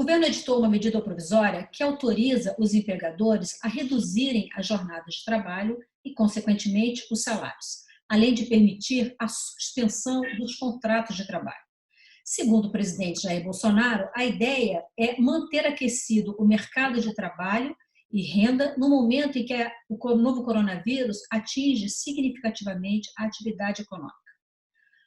governo editou uma medida provisória que autoriza os empregadores a reduzirem as jornadas de trabalho e, consequentemente, os salários, além de permitir a suspensão dos contratos de trabalho. Segundo o presidente Jair Bolsonaro, a ideia é manter aquecido o mercado de trabalho e renda no momento em que o novo coronavírus atinge significativamente a atividade econômica.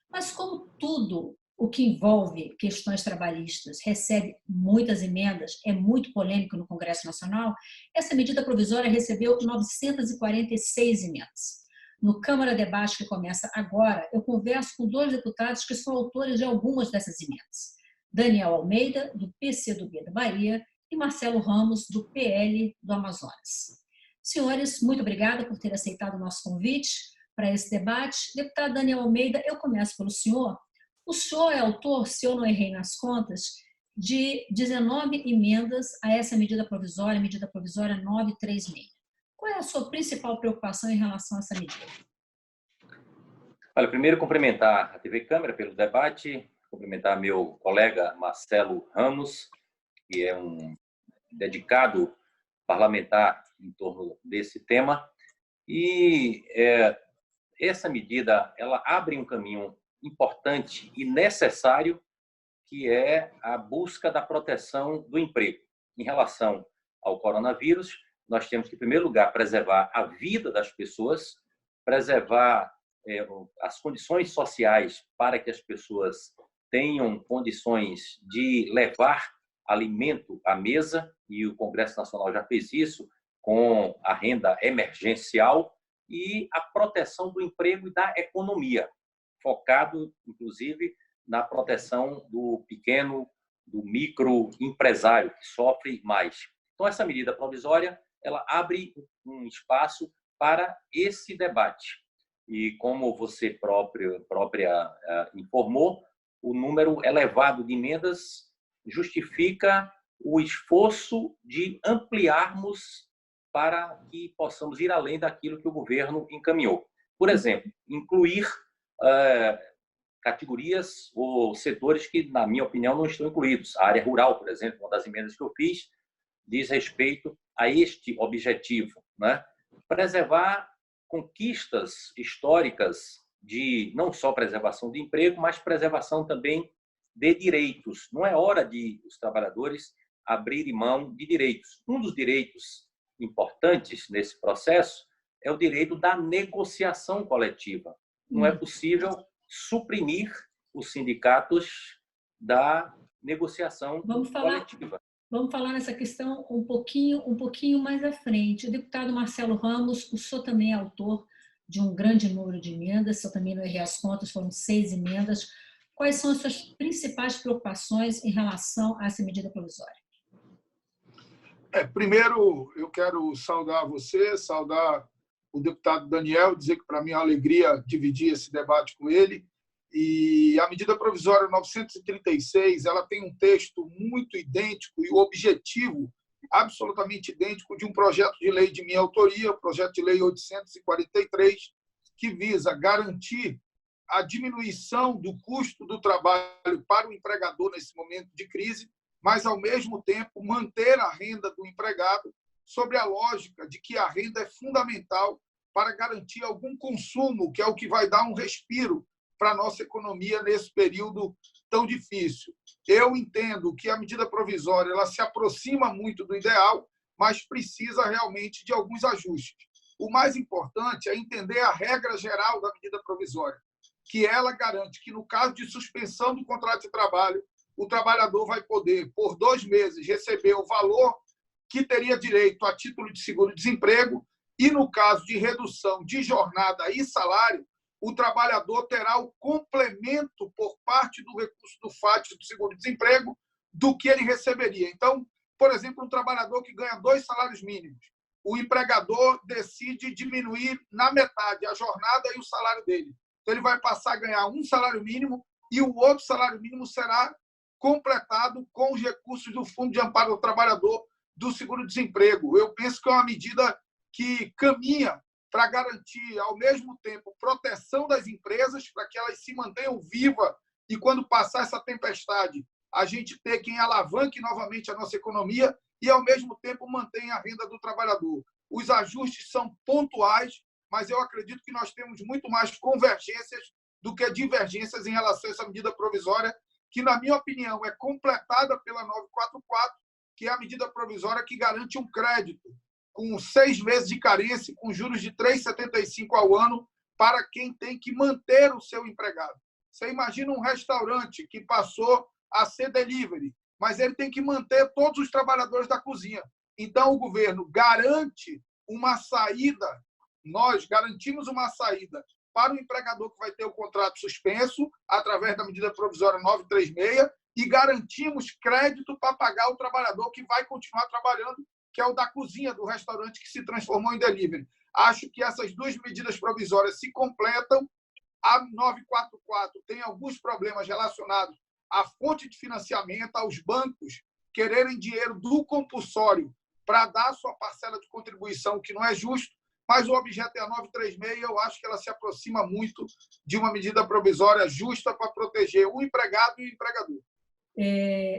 Mas como tudo o que envolve questões trabalhistas recebe muitas emendas, é muito polêmico no Congresso Nacional, essa medida provisória recebeu 946 emendas. No Câmara Debate, que começa agora, eu converso com dois deputados que são autores de algumas dessas emendas. Daniel Almeida, do PCdoB da Bahia, e Marcelo Ramos, do PL do Amazonas. Senhores, muito obrigada por ter aceitado o nosso convite para esse debate. Deputado Daniel Almeida, eu começo pelo senhor. O senhor é autor, se eu não errei nas contas, de 19 emendas a essa medida provisória 936. Qual é a sua principal preocupação em relação a essa medida? Olha, primeiro cumprimentar a TV Câmara pelo debate, cumprimentar meu colega Marcelo Ramos, que é um dedicado parlamentar em torno desse tema. E essa medida, ela abre um caminho importante e necessário, que é a busca da proteção do emprego. Em relação ao coronavírus, nós temos que, em primeiro lugar, preservar a vida das pessoas, preservar as condições sociais para que as pessoas tenham condições de levar alimento à mesa, e o Congresso Nacional já fez isso com a renda emergencial, e a proteção do emprego e da economia, focado, inclusive, na proteção do pequeno, do microempresário, que sofre mais. Então, essa medida provisória, ela abre um espaço para esse debate. E, como você própria informou, o número elevado de emendas justifica o esforço de ampliarmos para que possamos ir além daquilo que o governo encaminhou. Por exemplo, incluir categorias ou setores que, na minha opinião, não estão incluídos. A área rural, por exemplo, uma das emendas que eu fiz, diz respeito a este objetivo, né? Preservar conquistas históricas de não só preservação de emprego, mas preservação também de direitos. Não é hora de os trabalhadores abrirem mão de direitos. Um dos direitos importantes nesse processo é o direito da negociação coletiva. Não é possível suprimir os sindicatos da negociação coletiva. Vamos falar nessa questão um pouquinho mais à frente. O deputado Marcelo Ramos, o senhor também é autor de um grande número de emendas, se eu também não errei as contas, foram 6 emendas. Quais são as suas principais preocupações em relação a essa medida provisória? Primeiro, eu quero saudar você, saudar o deputado Daniel, dizer que para mim é uma alegria dividir esse debate com ele. E a medida provisória 936, ela tem um texto muito idêntico e o objetivo absolutamente idêntico de um projeto de lei de minha autoria, o projeto de lei 843, que visa garantir a diminuição do custo do trabalho para o empregador nesse momento de crise, mas, ao mesmo tempo, manter a renda do empregado sobre a lógica de que a renda é fundamental para garantir algum consumo, que é o que vai dar um respiro para a nossa economia nesse período tão difícil. Eu entendo que a medida provisória ela se aproxima muito do ideal, mas precisa realmente de alguns ajustes. O mais importante é entender a regra geral da medida provisória, que ela garante que, no caso de suspensão do contrato de trabalho, o trabalhador vai poder, por 2 meses, receber o valor que teria direito a título de seguro-desemprego e, no caso de redução de jornada e salário, o trabalhador terá o complemento por parte do recurso do FAT do seguro-desemprego do que ele receberia. Então, por exemplo, um trabalhador que ganha 2 salários mínimos, o empregador decide diminuir na metade a jornada e o salário dele. Então, ele vai passar a ganhar 1 salário mínimo e o outro salário mínimo será completado com os recursos do Fundo de Amparo ao Trabalhador do seguro-desemprego. Eu penso que é uma medida que caminha para garantir, ao mesmo tempo, proteção das empresas, para que elas se mantenham vivas e, quando passar essa tempestade, a gente ter quem alavanque novamente a nossa economia e, ao mesmo tempo, mantenha a renda do trabalhador. Os ajustes são pontuais, mas eu acredito que nós temos muito mais convergências do que divergências em relação a essa medida provisória, que, na minha opinião, é completada pela 944, que é a medida provisória que garante um crédito com 6 meses de carência, com juros de 3,75 ao ano, para quem tem que manter o seu empregado. Você imagina um restaurante que passou a ser delivery, mas ele tem que manter todos os trabalhadores da cozinha. Então, o governo garante uma saída, nós garantimos uma saída para o empregador que vai ter o contrato suspenso, através da medida provisória 936, e garantimos crédito para pagar o trabalhador que vai continuar trabalhando, que é o da cozinha do restaurante que se transformou em delivery. Acho que essas duas medidas provisórias se completam. A 944 tem alguns problemas relacionados à fonte de financiamento, aos bancos quererem dinheiro do compulsório para dar sua parcela de contribuição, que não é justo, mas o objeto é a 936, eu acho que ela se aproxima muito de uma medida provisória justa para proteger o empregado e o empregador.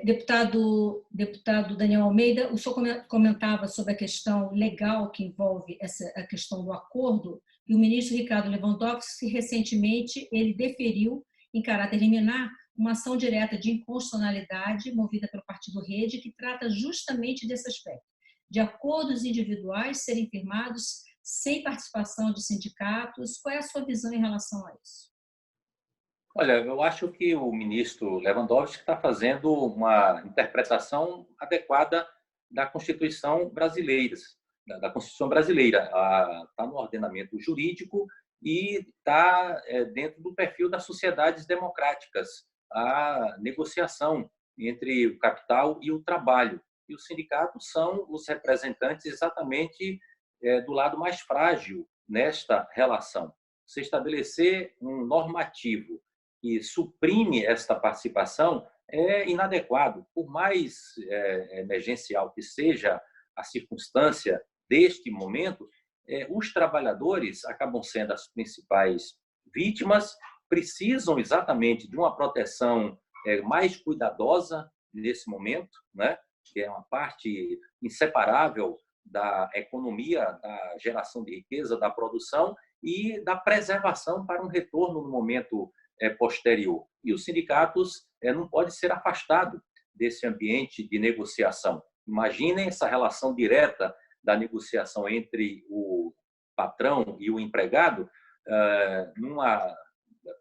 Deputado Daniel Almeida, o senhor comentava sobre a questão legal que envolve a questão do acordo, e o ministro Ricardo Lewandowski, recentemente, ele deferiu, em caráter liminar, uma ação direta de inconstitucionalidade movida pelo Partido Rede, que trata justamente desse aspecto, de acordos individuais serem firmados sem participação de sindicatos. Qual é a sua visão em relação a isso? Olha, eu acho que o ministro Lewandowski está fazendo uma interpretação adequada da Constituição brasileira. Está no ordenamento jurídico e está dentro do perfil das sociedades democráticas, a negociação entre o capital e o trabalho. E os sindicatos são os representantes exatamente do lado mais frágil nesta relação. Você estabelecer um normativo que suprime esta participação é inadequado. Por mais emergencial que seja a circunstância deste momento, os trabalhadores acabam sendo as principais vítimas, precisam exatamente de uma proteção mais cuidadosa nesse momento, né? Que é uma parte inseparável da economia, da geração de riqueza, da produção e da preservação para um retorno no momento posterior. E os sindicatos não podem ser afastados desse ambiente de negociação. Imaginem essa relação direta da negociação entre o patrão e o empregado, numa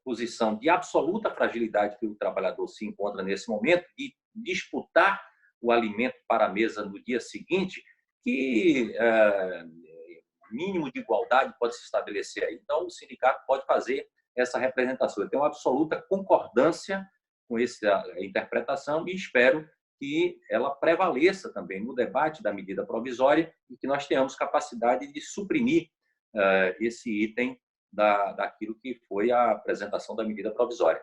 posição de absoluta fragilidade que o trabalhador se encontra nesse momento, de disputar o alimento para a mesa no dia seguinte, que mínimo de igualdade pode se estabelecer aí. Então, o sindicato pode fazer essa representação. Eu tenho uma absoluta concordância com essa interpretação e espero que ela prevaleça também no debate da medida provisória e que nós tenhamos capacidade de suprimir esse item daquilo que foi a apresentação da medida provisória.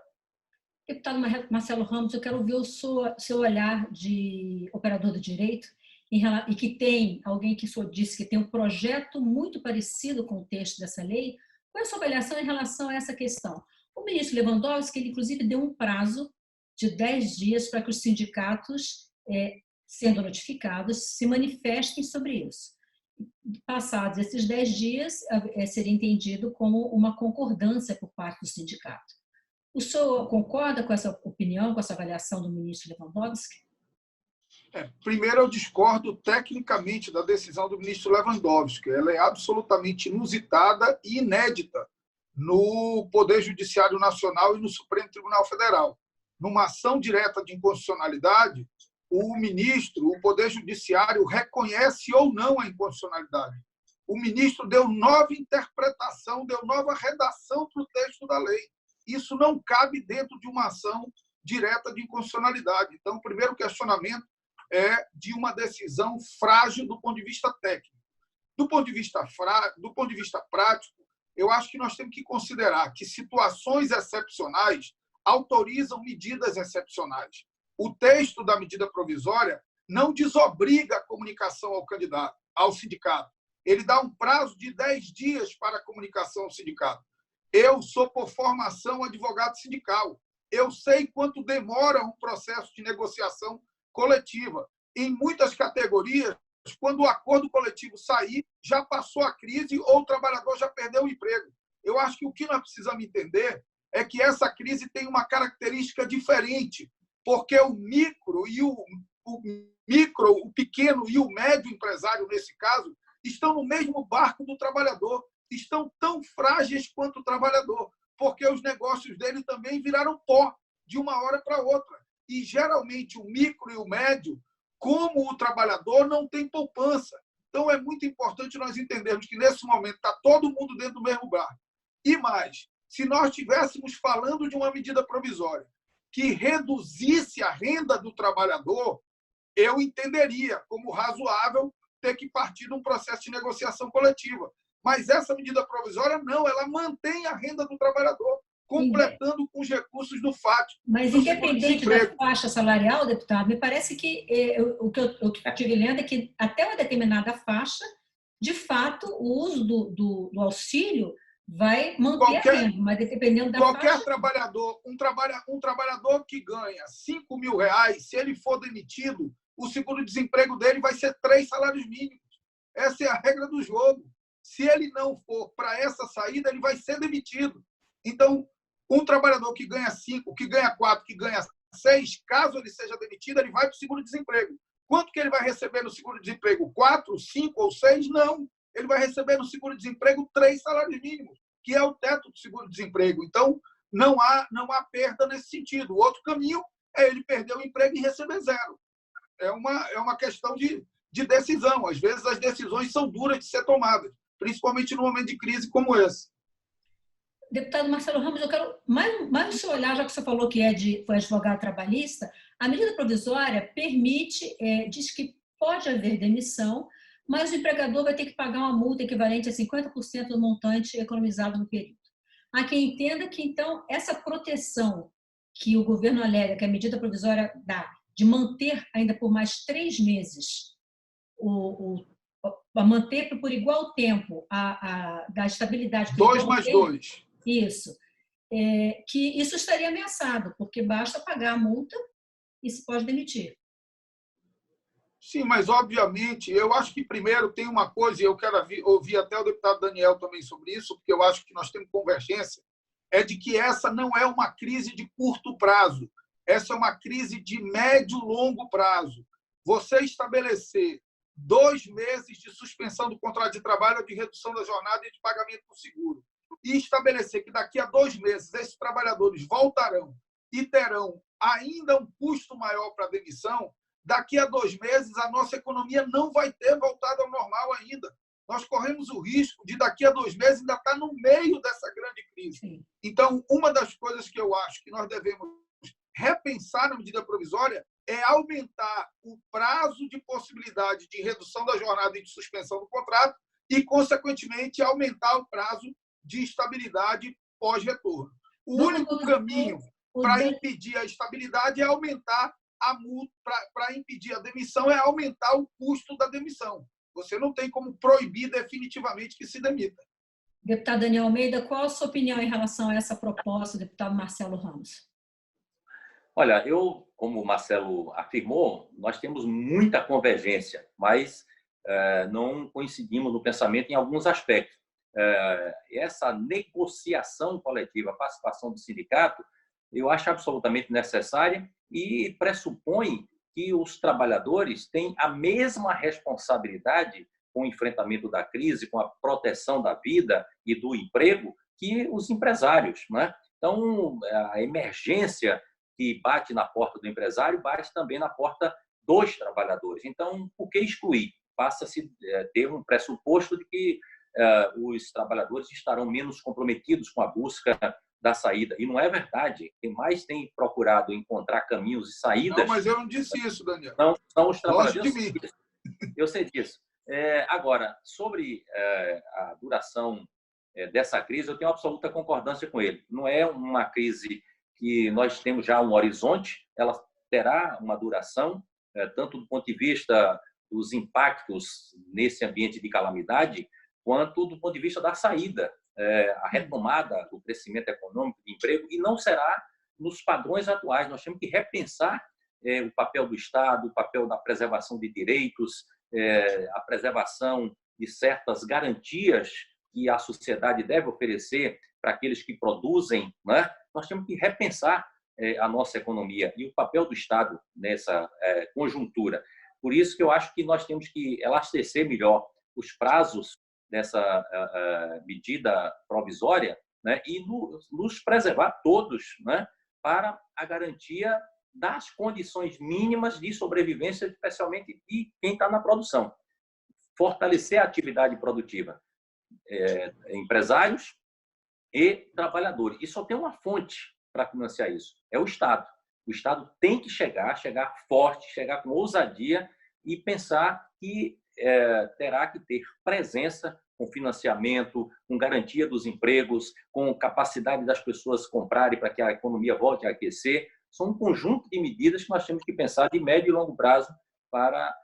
Deputado Marcelo Ramos, eu quero ouvir o seu olhar de operador do direito, e que tem alguém que o senhor disse que tem um projeto muito parecido com o texto dessa lei. Qual é a sua avaliação em relação a essa questão? O ministro Lewandowski, ele, inclusive, deu um prazo de 10 dias para que os sindicatos, sendo notificados, se manifestem sobre isso. Passados esses 10 dias, seria entendido como uma concordância por parte do sindicato. O senhor concorda com essa opinião, com essa avaliação do ministro Lewandowski? Primeiro, eu discordo tecnicamente da decisão do ministro Lewandowski. Ela é absolutamente inusitada e inédita no Poder Judiciário Nacional e no Supremo Tribunal Federal. Numa ação direta de inconstitucionalidade, o ministro, o Poder Judiciário, reconhece ou não a inconstitucionalidade. O ministro deu nova interpretação, deu nova redação para o texto da lei. Isso não cabe dentro de uma ação direta de inconstitucionalidade. Então, o primeiro questionamento é de uma decisão frágil do ponto de vista técnico. Do ponto de vista prático, eu acho que nós temos que considerar que situações excepcionais autorizam medidas excepcionais. O texto da medida provisória não desobriga a comunicação ao candidato, ao sindicato. Ele dá um prazo de 10 dias para a comunicação ao sindicato. Eu sou, por formação, advogado sindical. Eu sei quanto demora um processo de negociação coletiva. Em muitas categorias, quando o acordo coletivo sair, já passou a crise ou o trabalhador já perdeu o emprego. Eu acho que o que nós precisamos entender é que essa crise tem uma característica diferente, porque o micro, o pequeno e o médio empresário, nesse caso, estão no mesmo barco do trabalhador, estão tão frágeis quanto o trabalhador, porque os negócios dele também viraram pó de uma hora para outra. E, geralmente, o micro e o médio, como o trabalhador, não tem poupança. Então, é muito importante nós entendermos que, nesse momento, está todo mundo dentro do mesmo barco. E mais, se nós estivéssemos falando de uma medida provisória que reduzisse a renda do trabalhador, eu entenderia como razoável ter que partir de um processo de negociação coletiva. Mas essa medida provisória, não, ela mantém a renda do trabalhador, completando com os recursos do FAT. Mas, independente da faixa salarial, deputado, me parece que o que eu estive lendo é que até uma determinada faixa, de fato, o uso do auxílio vai manter a renda, mas dependendo da faixa... Trabalhador, um trabalhador que ganha R$5.000, se ele for demitido, o seguro-desemprego dele vai ser 3 salários mínimos. Essa é a regra do jogo. Se ele não for para essa saída, ele vai ser demitido. Então, um trabalhador que ganha 5, que ganha 4, que ganha 6, caso ele seja demitido, ele vai para o seguro-desemprego. Quanto que ele vai receber no seguro-desemprego? 4, 5 ou 6? Não. Ele vai receber no seguro-desemprego 3 salários mínimos, que é o teto do seguro-desemprego. Então, não há perda nesse sentido. O outro caminho é ele perder o emprego e receber 0. É uma questão de decisão. Às vezes, as decisões são duras de ser tomadas, principalmente no momento de crise como esse. Deputado Marcelo Ramos, eu quero mais o seu olhar, já que você falou que foi advogado trabalhista. A medida provisória permite, diz que pode haver demissão, mas o empregador vai ter que pagar uma multa equivalente a 50% do montante economizado no período. Há quem entenda que, então, essa proteção que o governo alega que a medida provisória dá, de manter ainda por mais 3 meses, manter por igual tempo da estabilidade... 2 mais 2. Isso. Que isso estaria ameaçado, porque basta pagar a multa e se pode demitir. Sim, mas, obviamente, eu acho que, primeiro, tem uma coisa, e eu quero ouvir até o deputado Daniel também sobre isso, porque eu acho que nós temos convergência, é de que essa não é uma crise de curto prazo, essa é uma crise de médio e longo prazo. Você estabelecer 2 meses de suspensão do contrato de trabalho, de redução da jornada e de pagamento do seguro, e estabelecer que daqui a 2 meses esses trabalhadores voltarão e terão ainda um custo maior para a demissão, daqui a 2 meses a nossa economia não vai ter voltado ao normal ainda. Nós corremos o risco de, daqui a 2 meses, ainda estar no meio dessa grande crise. Sim. Então, uma das coisas que eu acho que nós devemos repensar na medida provisória é aumentar o prazo de possibilidade de redução da jornada e de suspensão do contrato e, consequentemente, aumentar o prazo de estabilidade pós-retorno. O único caminho para impedir a estabilidade é aumentar a multa, para impedir a demissão é aumentar o custo da demissão. Você não tem como proibir definitivamente que se demita. Deputado Daniel Almeida, qual a sua opinião em relação a essa proposta, deputado Marcelo Ramos? Olha, como o Marcelo afirmou, nós temos muita convergência, mas não coincidimos no pensamento em alguns aspectos. Essa negociação coletiva, a participação do sindicato, eu acho absolutamente necessária e pressupõe que os trabalhadores têm a mesma responsabilidade com o enfrentamento da crise, com a proteção da vida e do emprego que os empresários, né? Então, a emergência que bate na porta do empresário bate também na porta dos trabalhadores. Então, por que excluir? Passa-se a ter um pressuposto de que os trabalhadores estarão menos comprometidos com a busca da saída. E não é verdade. Quem mais tem procurado encontrar caminhos e saídas... Não, mas eu não disse isso, Daniel. São os trabalhadores. Longe de mim. Eu sei disso. Agora, sobre a duração dessa crise, eu tenho absoluta concordância com ele. Não é uma crise que nós temos já um horizonte, ela terá uma duração, tanto do ponto de vista dos impactos nesse ambiente de calamidade, quanto do ponto de vista da saída, a retomada do crescimento econômico, de emprego, e não será nos padrões atuais. Nós temos que repensar o papel do Estado, o papel da preservação de direitos, a preservação de certas garantias que a sociedade deve oferecer para aqueles que produzem, né? Nós temos que repensar a nossa economia e o papel do Estado nessa conjuntura. Por isso que eu acho que nós temos que elastecer melhor os prazos dessa medida provisória, né? E nos preservar todos, né? Para a garantia das condições mínimas de sobrevivência, especialmente de quem está na produção. Fortalecer a atividade produtiva. Empresários e trabalhadores. E só tem uma fonte para financiar isso, é o Estado. O Estado tem que chegar forte, chegar com ousadia e pensar que terá que ter presença com financiamento, com garantia dos empregos, com capacidade das pessoas comprarem para que a economia volte a aquecer. São um conjunto de medidas que nós temos que pensar de médio e longo prazo para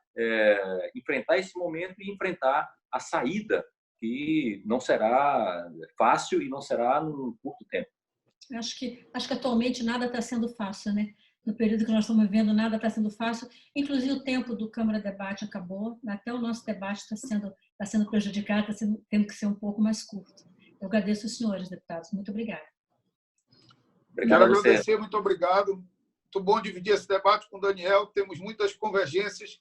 enfrentar esse momento e enfrentar a saída, que não será fácil e não será num curto tempo. Acho que atualmente nada está sendo fácil, né? No período que nós estamos vivendo, nada está sendo fácil. Inclusive, o tempo do Câmara Debate acabou. Até o nosso debate está sendo prejudicado, tendo que ser um pouco mais curto. Eu agradeço os senhores deputados. Muito obrigada. Obrigado a você. Quero agradecer, muito obrigado. Muito bom dividir esse debate com o Daniel. Temos muitas convergências.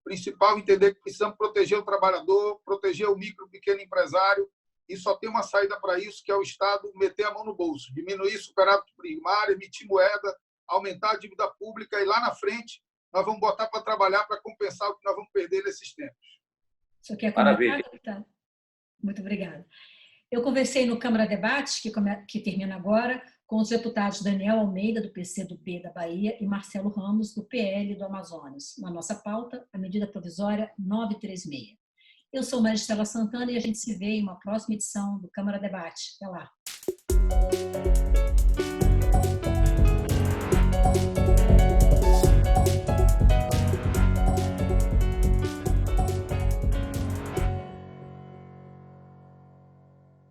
Principal, entender que precisamos proteger o trabalhador, proteger o micro e pequeno empresário, e só tem uma saída para isso, que é o Estado meter a mão no bolso, diminuir superávit primário, emitir moeda, aumentar a dívida pública, e lá na frente nós vamos botar para trabalhar para compensar o que nós vamos perder nesses tempos. Você quer comentar, deputado? Muito obrigada. Eu conversei no Câmara Debates, que termina agora, com os deputados Daniel Almeida, do PCdoB da Bahia, e Marcelo Ramos, do PL do Amazonas. Na nossa pauta, a medida provisória 936. Eu sou Maristela Santana e a gente se vê em uma próxima edição do Câmara Debate. Até lá.